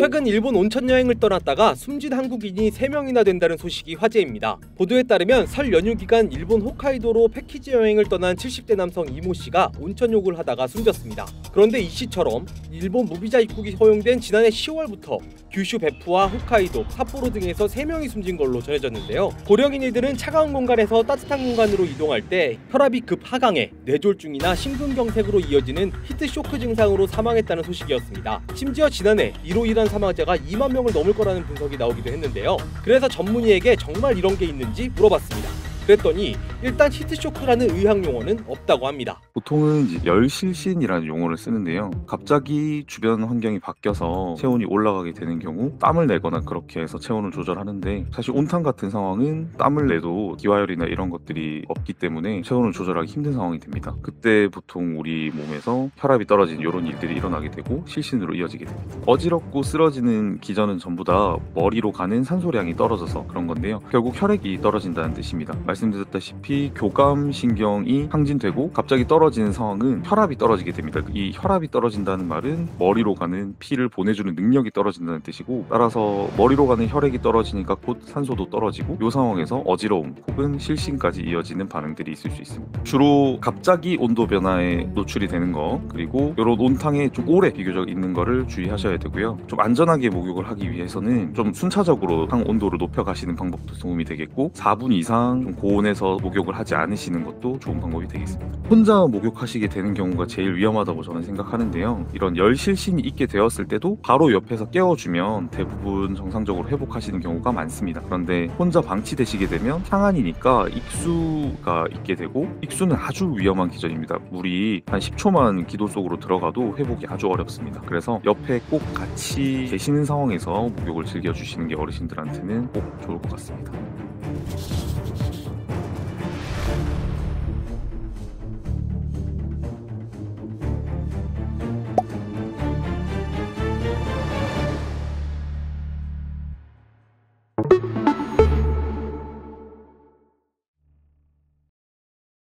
최근 일본 온천 여행을 떠났다가 숨진 한국인이 3명이나 된다는 소식이 화제입니다. 보도에 따르면 설 연휴 기간 일본 홋카이도로 패키지 여행을 떠난 70대 남성 이모 씨가 온천 욕을 하다가 숨졌습니다. 그런데 이 씨처럼 일본 무비자 입국이 허용된 지난해 10월부터 규슈 베푸와 홋카이도, 삿포로 등에서 3명이 숨진 걸로 전해졌는데요. 고령인 이들은 차가운 공간에서 따뜻한 공간으로 이동할 때 혈압이 급 하강해 뇌졸중이나 심근경색으로 이어지는 히트쇼크 증상으로 사망했다는 소식이었습니다. 심지어 지난해 이로 인한 사망자가 2만 명을 넘을 거라는 분석이 나오기도 했는데요. 그래서 전문의에게 정말 이런 게 있는지 물어봤습니다. 그랬더니 일단 히트쇼크라는 의학 용어는 없다고 합니다. 보통은 이제 열실신이라는 용어를 쓰는데요. 갑자기 주변 환경이 바뀌어서 체온이 올라가게 되는 경우 땀을 내거나 그렇게 해서 체온을 조절하는데, 사실 온탕 같은 상황은 땀을 내도 기화열이나 이런 것들이 없기 때문에 체온을 조절하기 힘든 상황이 됩니다. 그때 보통 우리 몸에서 혈압이 떨어지는 이런 일들이 일어나게 되고 실신으로 이어지게 됩니다. 어지럽고 쓰러지는 기전은 전부 다 머리로 가는 산소량이 떨어져서 그런 건데요. 결국 혈액이 떨어진다는 뜻입니다. 말씀드렸다시피 교감신경이 항진되고 갑자기 떨어지는 상황은 혈압이 떨어지게 됩니다. 이 혈압이 떨어진다는 말은 머리로 가는 피를 보내주는 능력이 떨어진다는 뜻이고, 따라서 머리로 가는 혈액이 떨어지니까 곧 산소도 떨어지고, 이 상황에서 어지러움 혹은 실신까지 이어지는 반응들이 있을 수 있습니다. 주로 갑자기 온도 변화에 노출이 되는 거, 그리고 이런 온탕에 좀 오래 비교적 있는 거를 주의하셔야 되고요. 좀 안전하게 목욕을 하기 위해서는 좀 순차적으로 탕 온도를 높여가시는 방법도 도움이 되겠고, 4분 이상 좀 고온에서 목욕을 하지 않으시는 것도 좋은 방법이 되겠습니다. 혼자 목욕하시게 되는 경우가 제일 위험하다고 저는 생각하는데요. 이런 열실신이 있게 되었을 때도 바로 옆에서 깨워주면 대부분 정상적으로 회복하시는 경우가 많습니다. 그런데 혼자 방치되시게 되면 상한이니까 익수가 있게 되고, 익수는 아주 위험한 기전입니다. 물이 한 10초만 기도 속으로 들어가도 회복이 아주 어렵습니다. 그래서 옆에 꼭 같이 계시는 상황에서 목욕을 즐겨주시는 게 어르신들한테는 꼭 좋을 것 같습니다.